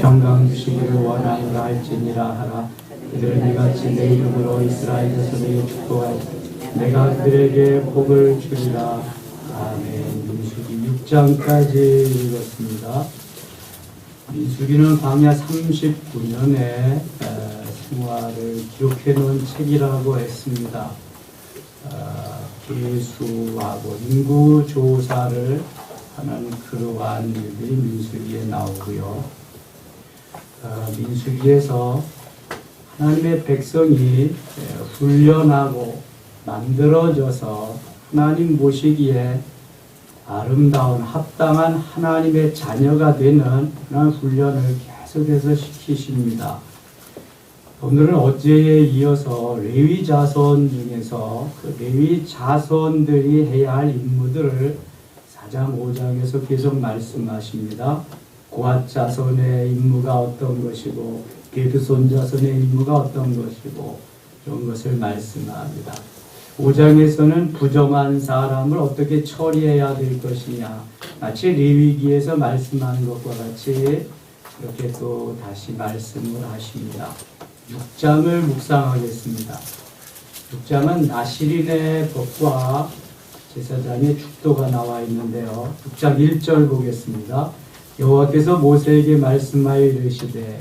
평강 주시기를 원하노라 할지니라 하라. 그들은 이같이 내 이름으로 이스라엘 자손에게 축복하여 내가 그들에게 복을 주리라. 아멘. 민수기 6장까지 읽었습니다. 민수기는 광야 39년에 생활을 기록해 놓은 책이라고 했습니다. 계수하고 인구 조사를 하는 그러한 일들이 민수기에 나오고요. 민수기에서 하나님의 백성이 훈련하고 만들어져서 하나님 보시기에 아름다운 합당한 하나님의 자녀가 되는 그런 훈련을 계속해서 시키십니다. 오늘은 어제에 이어서 레위 자손 중에서 그 레위 자손들이 해야 할 임무들을 4장 5장에서 계속 말씀하십니다. 고앗 자손의 임무가 어떤 것이고 게드손 자손의 임무가 어떤 것이고 이런 것을 말씀합니다. 5장에서는 부정한 사람을 어떻게 처리해야 될 것이냐, 마치 레위기에서 말씀하는 것과 같이 그렇게 또 다시 말씀을 하십니다. 6장을 묵상하겠습니다. 6장은 나시린의 법과 제사장의 축도가 나와 있는데요. 6장 1절 보겠습니다. 여호와께서 모세에게 말씀하여 이르시되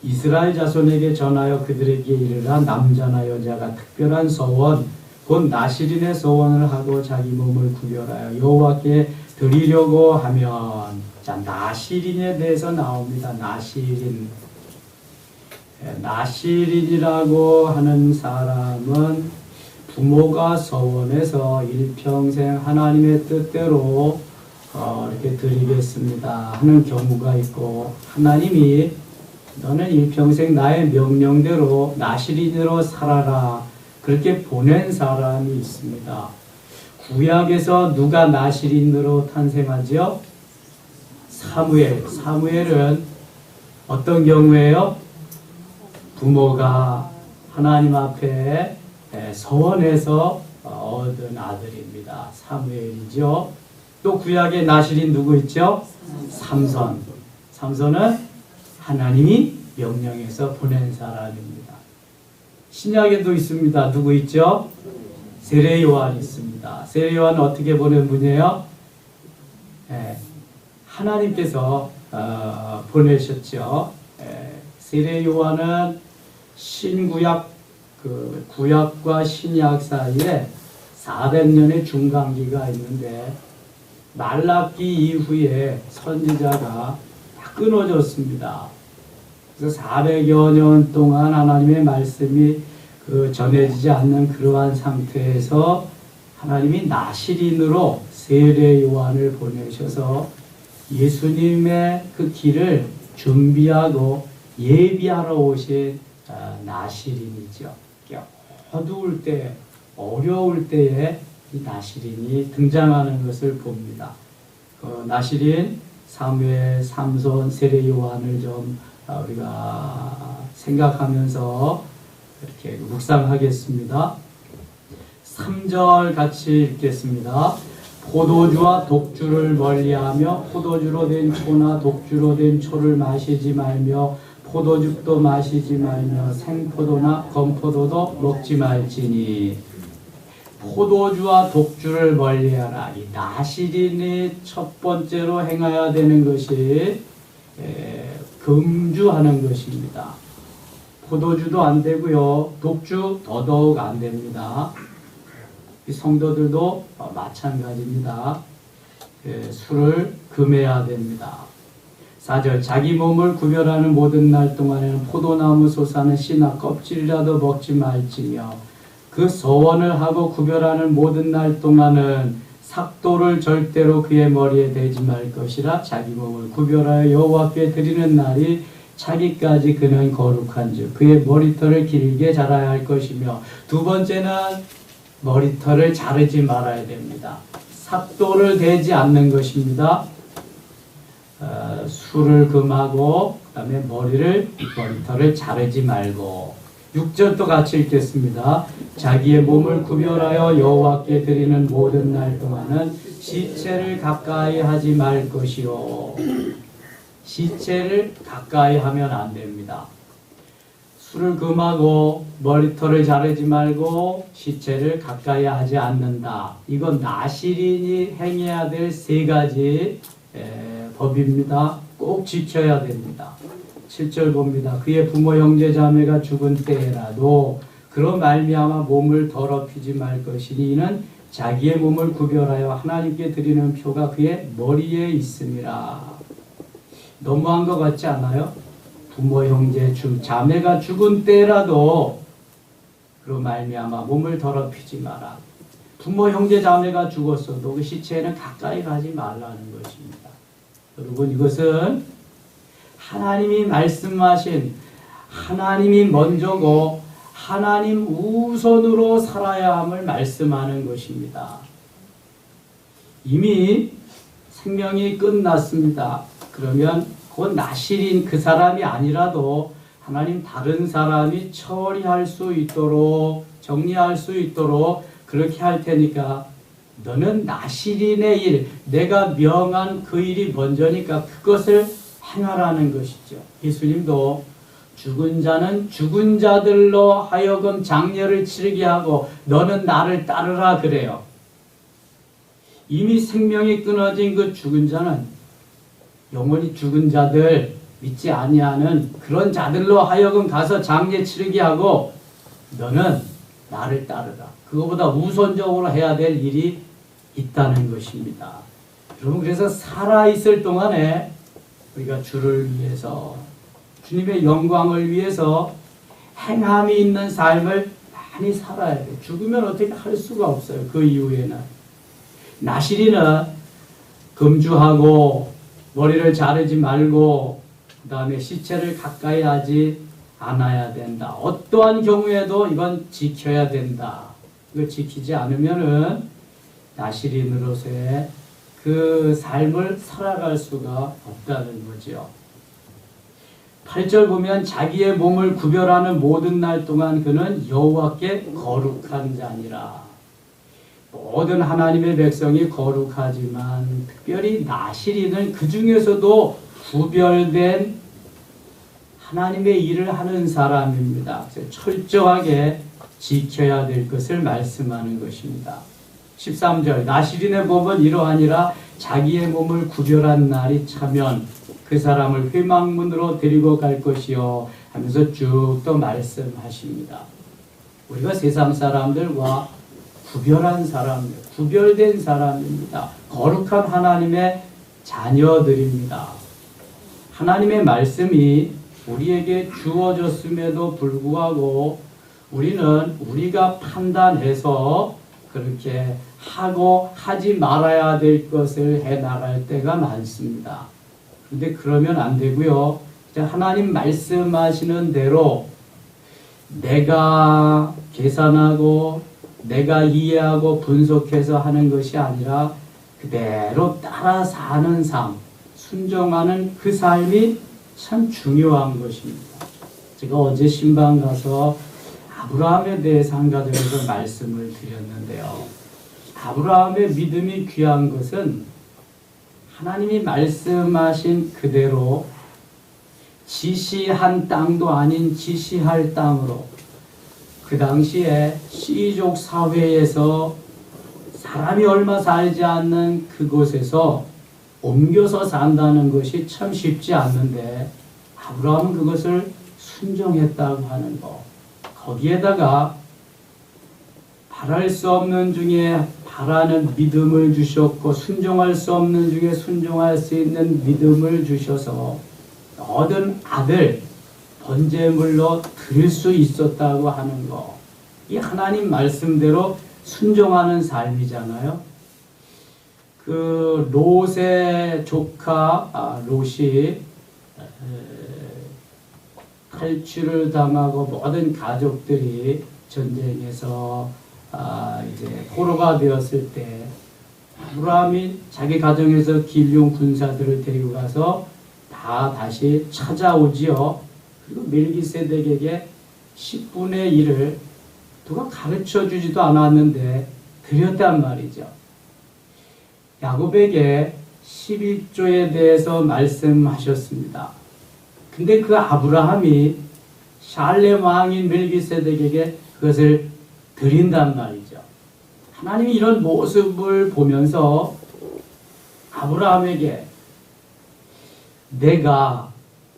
이스라엘 자손에게 전하여 그들에게 이르라. 남자나 여자가 특별한 서원 곧 나시린의 서원을 하고 자기 몸을 구별하여 여호와께 드리려고 하면, 자, 나시린에 대해서 나옵니다. 나시린이라고 하는 사람은 부모가 서원해서 일평생 하나님의 뜻대로 이렇게 드리겠습니다 하는 경우가 있고, 하나님이 너는 일평생 나의 명령대로 나시린으로 살아라 그렇게 보낸 사람이 있습니다. 구약에서 누가 나시린으로 탄생하죠? 사무엘은 어떤 경우에요? 부모가 하나님 앞에 서원해서 얻은 아들입니다. 사무엘이죠. 또 구약에 나시린 누구 있죠? 삼손은 하나님이 명령해서 보낸 사람입니다. 신약에도 있습니다. 누구 있죠? 세례 요한 있습니다. 세례 요한은 어떻게 보낸 분이에요? 하나님께서 보내셨죠. 세례 요한은 신구약, 구약과 신약 사이에 400년의 중간기가 있는데 말라기 이후에 선지자가 다 끊어졌습니다. 그래서 400여 년 동안 하나님의 말씀이 전해지지 않는 그러한 상태에서 하나님이 나시린으로 세례 요한을 보내셔서 예수님의 그 길을 준비하고 예비하러 오신 나시린이죠. 어두울 때, 어려울 때에 이 나시린이 등장하는 것을 봅니다. 나시린, 사무엘, 삼손, 세례 요한을 좀 우리가 생각하면서 이렇게 묵상하겠습니다. 3절 같이 읽겠습니다. 포도주와 독주를 멀리하며 포도주로 된 초나 독주로 된 초를 마시지 말며 포도즙도 마시지 말며 생포도나 건포도도 먹지 말지니. 포도주와 독주를 멀리하라. 이 나시린이 첫 번째로 행해야 되는 것이 금주하는 것입니다. 포도주도 안 되고요. 독주 더더욱 안 됩니다. 성도들도 마찬가지입니다. 술을 금해야 됩니다. 4절 자기 몸을 구별하는 모든 날 동안에는 포도나무 솟아는 씨나 껍질이라도 먹지 말지며 그 서원을 하고 구별하는 모든 날 동안은 삭도를 절대로 그의 머리에 대지 말 것이라. 자기 몸을 구별하여 여호와께 드리는 날이 차기까지 그는 거룩한 즉 그의 머리털을 길게 자라야 할 것이며. 두 번째는 머리털을 자르지 말아야 됩니다. 삭도를 대지 않는 것입니다. 술을 금하고 그 다음에 머리털을 자르지 말고. 6절도 같이 읽겠습니다. 자기의 몸을 구별하여 여호와께 드리는 모든 날 동안은 시체를 가까이 하지 말 것이요. 시체를 가까이 하면 안 됩니다. 술을 금하고 머리털을 자르지 말고 시체를 가까이 하지 않는다. 이건 나시린이 행해야 될 세 가지 법입니다. 꼭 지켜야 됩니다. 7절 봅니다. 그의 부모 형제 자매가 죽은 때라도 그로 말미암아 몸을 더럽히지 말 것이니 이는 자기의 몸을 구별하여 하나님께 드리는 표가 그의 머리에 있음이라. 너무한 것 같지 않아요? 부모 형제 자매가 죽은 때라도 그로 말미암아 몸을 더럽히지 마라. 부모 형제 자매가 죽었어도 그 시체에는 가까이 가지 말라는 것입니다. 여러분, 이것은 하나님이 말씀하신, 하나님이 먼저고 하나님 우선으로 살아야 함을 말씀하는 것입니다. 이미 생명이 끝났습니다. 그러면 곧 나실인 그 사람이 아니라도 하나님 다른 사람이 처리할 수 있도록, 정리할 수 있도록 그렇게 할 테니까 너는 나실인의 일, 내가 명한 그 일이 먼저니까 그것을 행하라는 것이죠. 예수님도 죽은 자는 죽은 자들로 하여금 장례를 치르게 하고 너는 나를 따르라 그래요. 이미 생명이 끊어진 그 죽은 자는 영원히 죽은 자들, 믿지 아니하는 그런 자들로 하여금 가서 장례 치르게 하고 너는 나를 따르라. 그거보다 우선적으로 해야 될 일이 있다는 것입니다. 여러분, 그래서 살아있을 동안에 우리가 주를 위해서, 주님의 영광을 위해서 행함이 있는 삶을 많이 살아야 돼요. 죽으면 어떻게 할 수가 없어요. 그 이후에는. 나시리는 금주하고 머리를 자르지 말고 그 다음에 시체를 가까이 하지 않아야 된다. 어떠한 경우에도 이건 지켜야 된다. 이걸 지키지 않으면은 나시린으로서의 그 삶을 살아갈 수가 없다는 거죠. 8절 보면 자기의 몸을 구별하는 모든 날 동안 그는 여호와께 거룩한 자니라. 모든 하나님의 백성이 거룩하지만 특별히 나시린은 그 중에서도 구별된 하나님의 일을 하는 사람입니다. 철저하게 지켜야 될 것을 말씀하는 것입니다. 13절 나시린의 법은 이러하니라. 자기의 몸을 구별한 날이 차면 그 사람을 회막문으로 데리고 갈 것이요 하면서 쭉 또 말씀하십니다. 우리가 세상 사람들과 구별한 사람들, 구별된 사람입니다. 거룩한 하나님의 자녀들입니다. 하나님의 말씀이 우리에게 주어졌음에도 불구하고 우리는 우리가 판단해서 그렇게 하고 하지 말아야 될 것을 해나갈 때가 많습니다. 그런데 그러면 안 되고요. 하나님 말씀하시는 대로 내가 계산하고 내가 이해하고 분석해서 하는 것이 아니라 그대로 따라 사는 삶, 순종하는 그 삶이 참 중요한 것입니다. 제가 어제 신방 가서 아브라함에 대해서 한 가정에서 말씀을 드렸는데요. 아브라함의 믿음이 귀한 것은 하나님이 말씀하신 그대로 지시한 땅도 아닌 지시할 땅으로 그 당시에 시족 사회에서 사람이 얼마 살지 않는 그곳에서 옮겨서 산다는 것이 참 쉽지 않는데 아브라함은 그것을 순종했다고 하는 것. 거기에다가 바랄 수 없는 중에 바라는 믿음을 주셨고 순종할 수 없는 중에 순종할 수 있는 믿음을 주셔서 얻은 아들 번제물로 드릴 수 있었다고 하는 것. 이 하나님 말씀대로 순종하는 삶이잖아요. 그 롯의 조카 롯이 탈취를 당하고 모든 가족들이 전쟁에서 이제 포로가 되었을 때 아브라함이 자기 가정에서 길용 군사들을 데리고 가서 다 다시 찾아오지요. 그리고 멜기세덱에게 10분의 1을 누가 가르쳐 주지도 않았는데 드렸단 말이죠. 야곱에게 11조에 대해서 말씀하셨습니다. 근데 그 아브라함이 샬렘 왕인 멜기세덱에게 그것을 드린단 말이죠. 하나님이 이런 모습을 보면서 아브라함에게 내가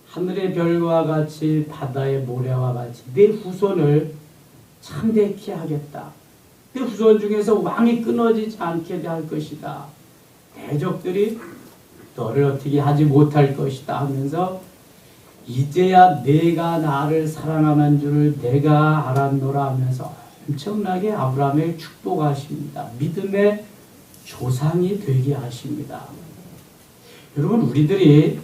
하늘의 별과 같이 바다의 모래와 같이 내 후손을 창대케 하겠다. 내 후손 중에서 왕이 끊어지지 않게 할 것이다. 대적들이 너를 어떻게 하지 못할 것이다 하면서 이제야 내가 나를 사랑하는 줄을 내가 알았노라 하면서 엄청나게 아브라함을 축복하십니다. 믿음의 조상이 되게 하십니다. 여러분, 우리들이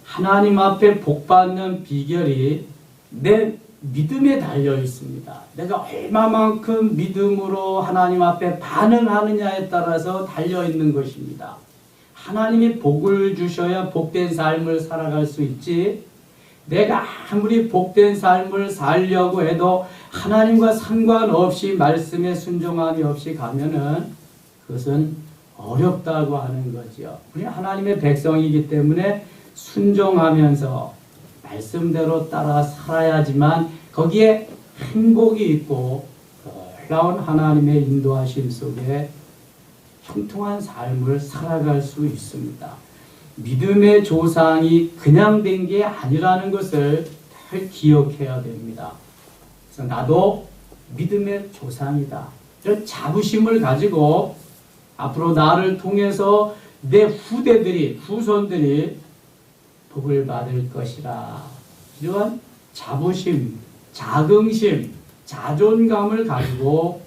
하나님 앞에 복받는 비결이 내 믿음에 달려 있습니다. 내가 얼마만큼 믿음으로 하나님 앞에 반응하느냐에 따라서 달려 있는 것입니다. 하나님이 복을 주셔야 복된 삶을 살아갈 수 있지, 내가 아무리 복된 삶을 살려고 해도 하나님과 상관없이 말씀에 순종함이 없이 가면은 그것은 어렵다고 하는 거죠. 우리 하나님의 백성이기 때문에 순종하면서 말씀대로 따라 살아야지만 거기에 행복이 있고 놀라운 하나님의 인도하심 속에 형통한 삶을 살아갈 수 있습니다. 믿음의 조상이 그냥 된 게 아니라는 것을 잘 기억해야 됩니다. 그래서 나도 믿음의 조상이다. 이런 자부심을 가지고 앞으로 나를 통해서 내 후손들이 복을 받을 것이라. 이러한 자부심, 자긍심, 자존감을 가지고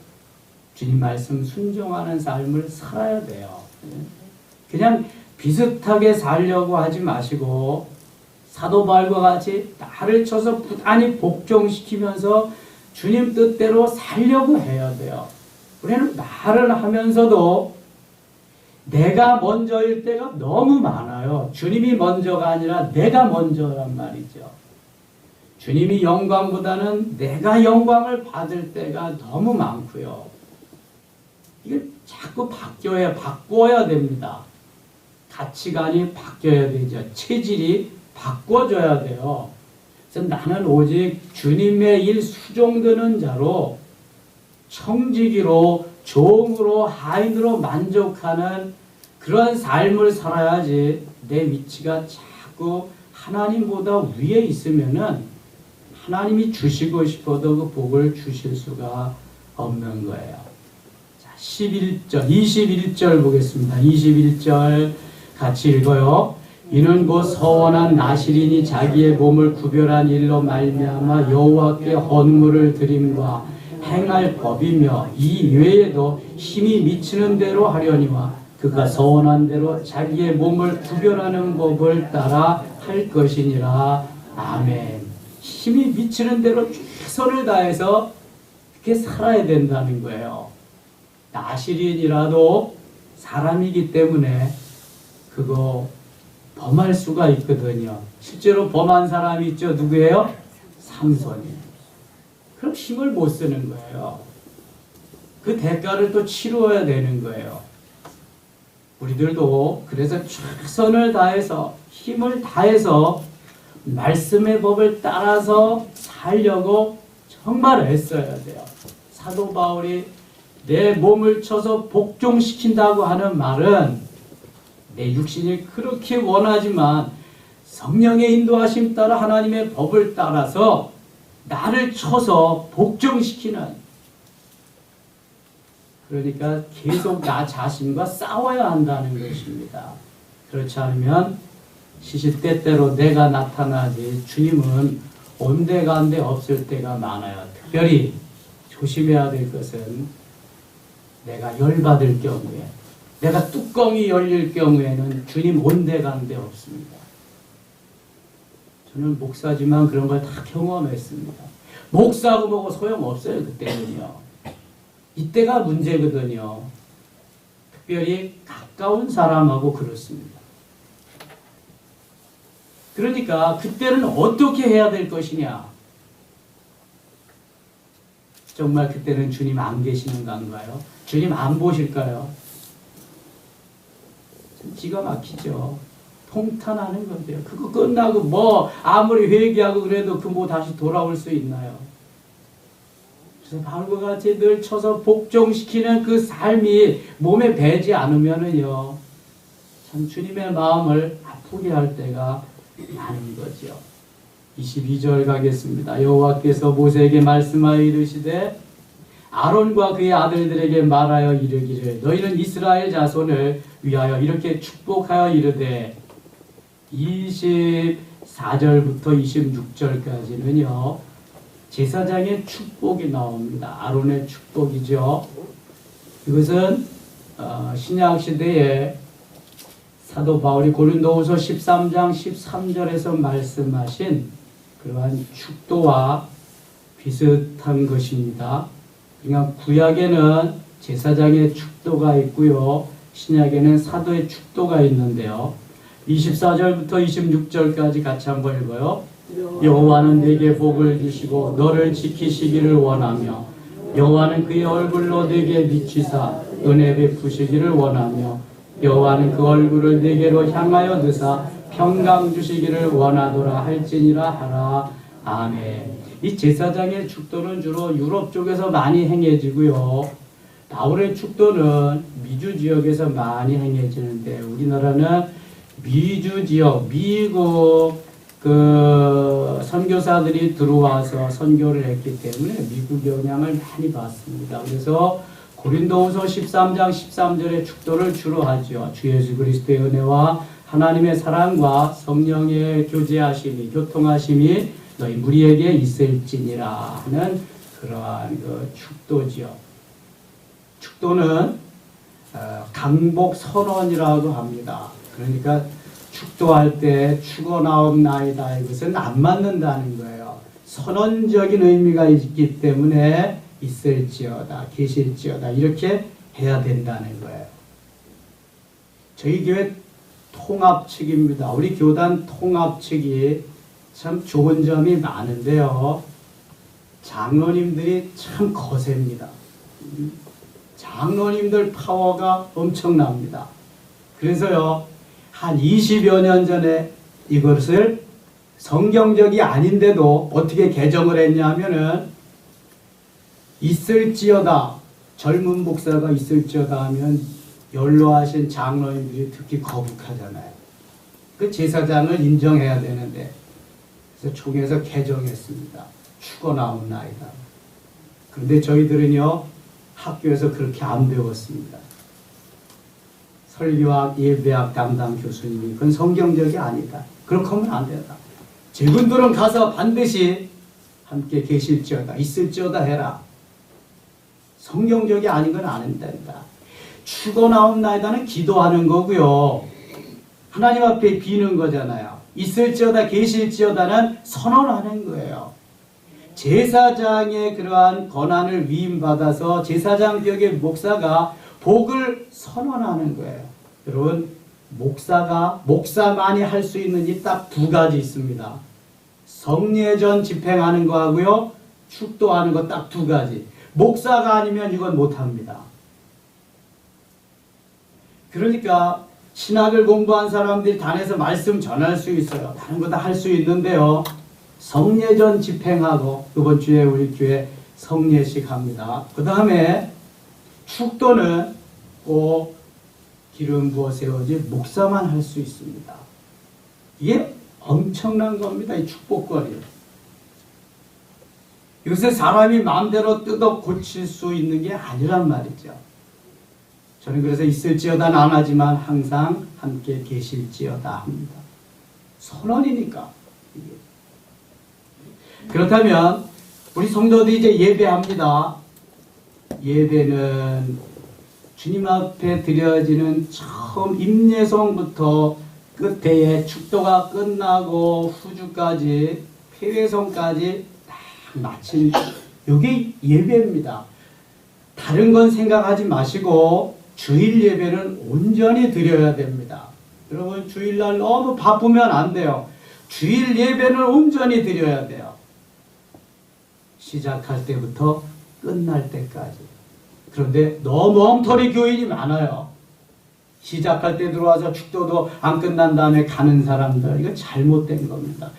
주님 말씀 순종하는 삶을 살아야 돼요. 그냥 비슷하게 살려고 하지 마시고 사도 바울과 같이 나를 쳐서 부단히 복종시키면서 주님 뜻대로 살려고 해야 돼요. 우리는 말을 하면서도 내가 먼저일 때가 너무 많아요. 주님이 먼저가 아니라 내가 먼저란 말이죠. 주님이 영광보다는 내가 영광을 받을 때가 너무 많고요. 이게 자꾸 바꿔야 됩니다. 가치관이 바뀌어야 되죠. 체질이 바꿔줘야 돼요. 그래서 나는 오직 주님의 일 수종드는 자로 청지기로 종으로 하인으로 만족하는 그런 삶을 살아야지 내 위치가 자꾸 하나님보다 위에 있으면은 하나님이 주시고 싶어도 그 복을 주실 수가 없는 거예요. 자, 21절 보겠습니다. 21절 같이 읽어요. 이는 곧 서원한 나실인이 자기의 몸을 구별한 일로 말미암아 여호와께 헌물을 드림과 행할 법이며 이 외에도 힘이 미치는 대로 하려니와 그가 서원한 대로 자기의 몸을 구별하는 법을 따라 할 것이니라. 아멘. 힘이 미치는 대로 최선을 다해서 그렇게 살아야 된다는 거예요. 나실인이라도 사람이기 때문에 그거 범할 수가 있거든요. 실제로 범한 사람이 있죠. 누구예요? 삼손이. 그럼 힘을 못 쓰는 거예요. 그 대가를 또 치루어야 되는 거예요. 우리들도 그래서 최선을 다해서 힘을 다해서 말씀의 법을 따라서 살려고 정말 애써야 돼요. 사도 바울이 내 몸을 쳐서 복종시킨다고 하는 말은 내 육신이 그렇게 원하지만 성령의 인도하심 따라 하나님의 법을 따라서 나를 쳐서 복종시키는, 그러니까 계속 나 자신과 싸워야 한다는 것입니다. 그렇지 않으면 시시때때로 내가 나타나지 주님은 온데간데 없을 때가 많아요. 특별히 조심해야 될 것은 내가 열받을 경우에, 내가 뚜껑이 열릴 경우에는 주님 온데간데 없습니다. 저는 목사지만 그런 걸 다 경험했습니다. 목사고 뭐고 소용없어요. 그때는요. 이때가 문제거든요. 특별히 가까운 사람하고 그렇습니다. 그러니까 그때는 어떻게 해야 될 것이냐. 정말 그때는 주님 안 계시는 건가요? 주님 안 보실까요? 기가 막히죠. 통탄하는 건데요. 그거 끝나고 뭐 아무리 회개하고 그래도 그 뭐 다시 돌아올 수 있나요? 그래서 바울과 같이 늘 쳐서 복종시키는 그 삶이 몸에 배지 않으면은요, 참 주님의 마음을 아프게 할 때가 많은 거죠. 22절 가겠습니다. 여호와께서 모세에게 말씀하여 이르시되 아론과 그의 아들들에게 말하여 이르기를 너희는 이스라엘 자손을 위하여 이렇게 축복하여 이르되 24절부터 26절까지는요 제사장의 축복이 나옵니다. 아론의 축복이죠. 이것은 신약시대에 사도 바울이 고린도후서 13장 13절에서 말씀하신 그러한 축도와 비슷한 것입니다. 그러니까 구약에는 제사장의 축도가 있고요. 신약에는 사도의 축도가 있는데요. 24절부터 26절까지 같이 한번 읽어요. 여호와는 네게 복을 주시고 너를 지키시기를 원하며 여호와는 그의 얼굴로 네게 비치사 은혜 베푸시기를 원하며 여호와는 그 얼굴을 네게로 향하여 드사 평강 주시기를 원하노라 할지니라 하라. 아멘. 이 제사장의 축도는 주로 유럽 쪽에서 많이 행해지고요. 바울의 축도는 미주 지역에서 많이 행해지는데 우리나라는 미주 지역, 미국 그 선교사들이 들어와서 선교를 했기 때문에 미국 영향을 많이 받습니다. 그래서 고린도후서 13장 13절의 축도를 주로 하죠. 주 예수 그리스도의 은혜와 하나님의 사랑과 성령의 교제하심이 교통하심이 너희 무리에게 있을지니라 하는 그러한 그 축도지요. 축도는 강복 선언이라고 합니다. 그러니까 축도할 때 축원하옵나이다 이것은 안 맞는다는 거예요. 선언적인 의미가 있기 때문에 있을지어다 계실지어다 이렇게 해야 된다는 거예요. 저희 교회 통합 측입니다. 우리 교단 통합 측이 참 좋은 점이 많은데요. 장로님들이 참 거셉니다. 장로님들 파워가 엄청납니다. 그래서요, 한 20여 년 전에 이것을 성경적이 아닌데도 어떻게 개정을 했냐 하면은 있을지어다, 젊은 목사가 있을지어다 하면 연로하신 장로님들이 특히 거북하잖아요. 그 제사장을 인정해야 되는데 그래서 총회에서 개정했습니다. 축원하옵나이다. 그런데 저희들은요 학교에서 그렇게 안 배웠습니다. 설교학, 예배학 담당 교수님이 그건 성경적이 아니다. 그렇게 하면 안 된다. 제군들은 가서 반드시 함께 계실지어다, 있을지어다 해라. 성경적이 아닌 건 안 된다. 축원하옵나이다는 기도하는 거고요. 하나님 앞에 비는 거잖아요. 있을지어다 계실지어다는 선언하는 거예요. 제사장의 그러한 권한을 위임받아서 제사장 격의 목사가 복을 선언하는 거예요. 여러분 목사만이 할 수 있는 이 딱 두 가지 있습니다. 성례전 집행하는 거 하고요. 축도하는 거 딱 두 가지. 목사가 아니면 이건 못합니다. 그러니까 신학을 공부한 사람들이 단에서 말씀 전할 수 있어요. 다른 거 다 할 수 있는데요. 성례전 집행하고 이번 주에 우리 교회 성례식 합니다. 그 다음에 축도는 꼭 기름 부어 세워진 목사만 할 수 있습니다. 이게 엄청난 겁니다. 이 축복거리. 요새 사람이 마음대로 뜯어 고칠 수 있는 게 아니란 말이죠. 저는 그래서 있을지어다는 안 하지만 항상 함께 계실지어다 합니다. 선언이니까. 그렇다면 우리 성도들이 이제 예배합니다. 예배는 주님 앞에 드려지는 처음 임예성부터 끝에 축도가 끝나고 후주까지 폐회성까지 딱 마친 이게 예배입니다. 다른 건 생각하지 마시고 주일 예배는 온전히 드려야 됩니다. 여러분 주일날 너무 바쁘면 안 돼요. 주일 예배는 온전히 드려야 돼요. 시작할 때부터 끝날 때까지. 그런데 너무 엉터리 교인이 많아요. 시작할 때 들어와서 축도도 안 끝난 다음에 가는 사람들, 이거 잘못된 겁니다.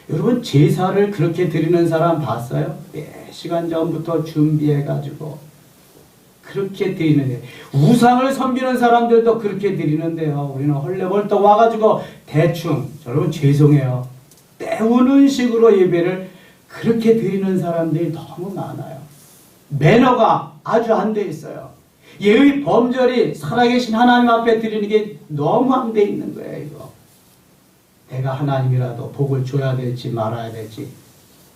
여러분, 제사를 그렇게 드리는 사람 봤어요? 몇 시간 전부터 준비해가지고 그렇게 드리는데, 우상을 섬기는 사람들도 그렇게 드리는데요. 우리는 헐레벌떡 와가지고 대충, 여러분 죄송해요, 때우는 식으로 예배를 그렇게 드리는 사람들이 너무 많아요. 매너가 아주 안 돼 있어요. 예의 범절이 살아계신 하나님 앞에 드리는 게 너무 안 돼 있는 거예요. 이거 내가 하나님이라도 복을 줘야 될지 말아야 될지.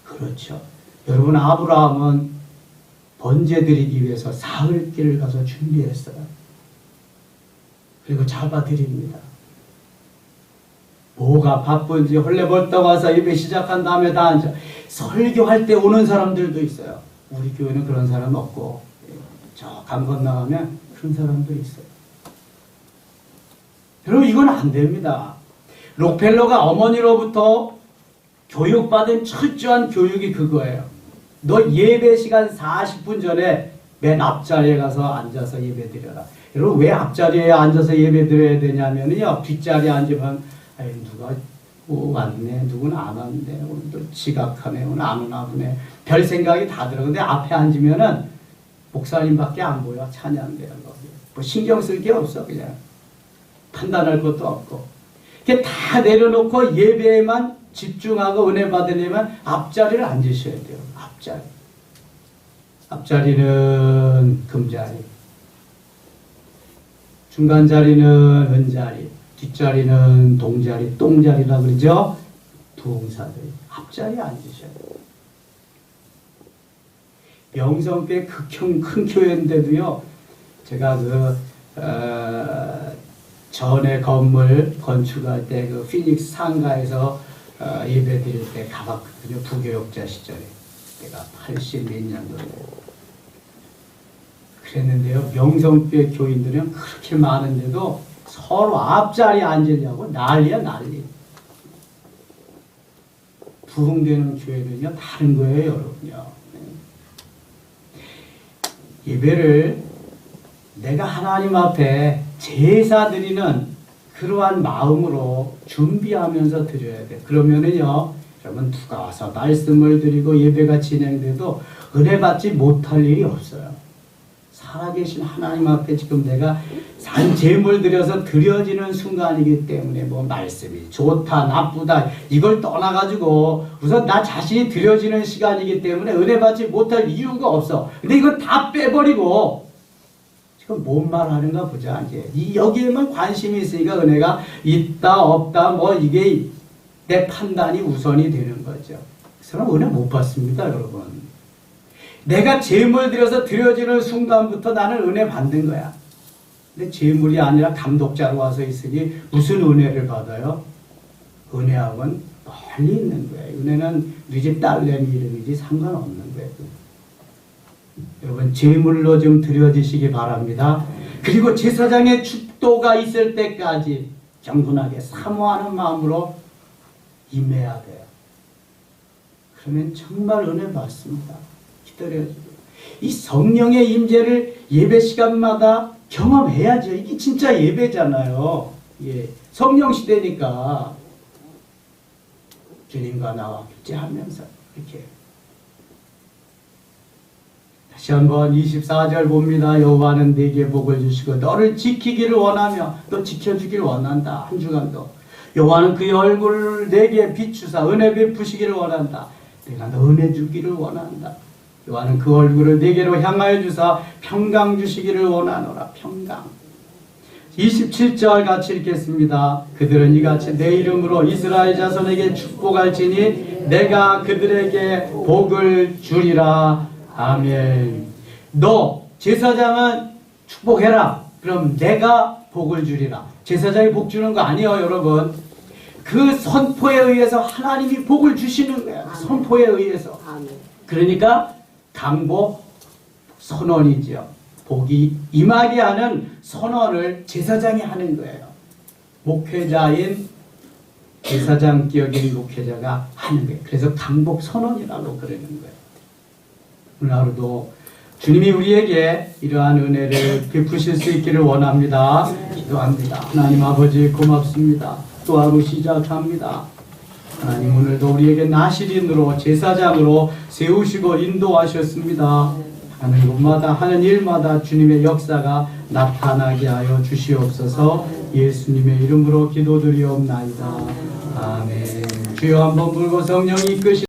그렇죠. 여러분, 아브라함은 번제 드리기 위해서 사흘길을 가서 준비했어요. 그리고 잡아드립니다. 뭐가 바쁜지 헐레벌떡 와서 예배 시작한 다음에 다 앉아. 설교할 때 오는 사람들도 있어요. 우리 교회는 그런 사람 없고, 저 강 건너가면 그런 사람도 있어요. 여러분, 이건 안 됩니다. 록펠러가 어머니로부터 교육받은 철저한 교육이 그거예요. 너 예배 시간 40분 전에 맨 앞자리에 가서 앉아서 예배 드려라. 여러분, 왜 앞자리에 앉아서 예배 드려야 되냐면요, 뒷자리에 앉으면 아이, 누가 왔네, 누구는 안 왔네, 오늘도 지각하네, 오늘 안 오나 보네, 별 생각이 다 들어. 근데 앞에 앉으면은 목사님밖에 안 보여. 찬양대는 거. 뭐 신경 쓸 게 없어. 그냥 판단할 것도 없고. 이렇게 다 내려놓고 예배에만 집중하고 은혜 받으려면 앞자리를 앉으셔야 돼요. 앞자리. 앞자리는 금자리, 중간 자리는 은자리, 뒷자리는 동자리, 똥자리라 그러죠. 부흥사들이 앞자리에 앉으셔야 돼요. 명성교회 극형 큰 교회인데도요, 제가 전에 건물 건축할 때 그 피닉스 상가에서 예배 드릴 때 가봤거든요. 부교육자 시절에. 내가 80 몇 년도에. 그랬는데요, 명성교회 교인들은 그렇게 많은데도 서로 앞자리에 앉으려고 난리야, 난리. 부흥되는 교회는요, 다른 거예요, 여러분요. 예배를 내가 하나님 앞에 제사 드리는 그러한 마음으로 준비하면서 드려야 돼. 그러면은요, 여러분, 누가 와서 말씀을 드리고 예배가 진행돼도 은혜 받지 못할 일이 없어요. 살아계신 하나님 앞에 지금 내가 산 제물 드려서 드려지는 순간이기 때문에, 뭐 말씀이 좋다 나쁘다 이걸 떠나가지고 우선 나 자신이 드려지는 시간이기 때문에 은혜 받지 못할 이유가 없어. 근데 이걸 다 빼버리고 지금 뭔 말하는가 보자. 이제 여기에만 관심이 있으니까 은혜가 있다 없다 뭐 이게 내 판단이 우선이 되는 거죠. 그 사람 은혜 못 받습니다, 여러분. 내가 제물 들여서 드려지는 순간부터 나는 은혜 받는 거야. 근데 제물이 아니라 감독자로 와서 있으니 무슨 은혜를 받아요? 은혜하고는 멀리 있는 거예요. 은혜는 우리 집 딸내미 이름이지 상관없는 거예요. 여러분, 제물로 좀 드려지시기 바랍니다. 그리고 제사장의 축도가 있을 때까지 경건하게 사모하는 마음으로 임해야 돼요. 그러면 정말 은혜 받습니다. 기다려주고. 이 성령의 임재를 예배 시간마다 경험해야죠. 이게 진짜 예배잖아요. 예. 성령 시대니까 주님과 나와 교제하면서 이렇게. 다시 한번 24절 봅니다. 여호와는 네게 복을 주시고 너를 지키기를 원하며 또 지켜주기를 원한다. 한 주간도. 여호와는 그의 얼굴을 내게 비추사 은혜 베푸시기를 원한다. 내가 너 은혜 주기를 원한다. 여호와는 그 얼굴을 내게로 향하여 주사 평강 주시기를 원하노라. 평강. 27절 같이 읽겠습니다. 그들은 이같이 내 이름으로 이스라엘 자손에게 축복할지니 내가 그들에게 복을 주리라. 아멘. 너 제사장은 축복해라. 그럼 내가 복을 주리라. 제사장이 복 주는 거 아니에요, 여러분. 그 선포에 의해서 하나님이 복을 주시는 거예요. 선포에 의해서. 그러니까 강복 선언이죠. 복이 임하게 하는 선언을 제사장이 하는 거예요. 목회자인 제사장격인 목회자가 하는 거예요. 그래서 강복 선언이라고 그러는 거예요. 오늘 하루도 주님이 우리에게 이러한 은혜를 베푸실 수 있기를 원합니다. 기도합니다. 하나님 아버지 고맙습니다. 또 하루 시작합니다. 하나님 오늘도 우리에게 나시린으로 제사장으로 세우시고 인도하셨습니다. 하는 곳마다 하는 일마다 주님의 역사가 나타나게 하여 주시옵소서. 예수님의 이름으로 기도드리옵나이다. 아멘. 주여 한번 불고 성령이 이끄시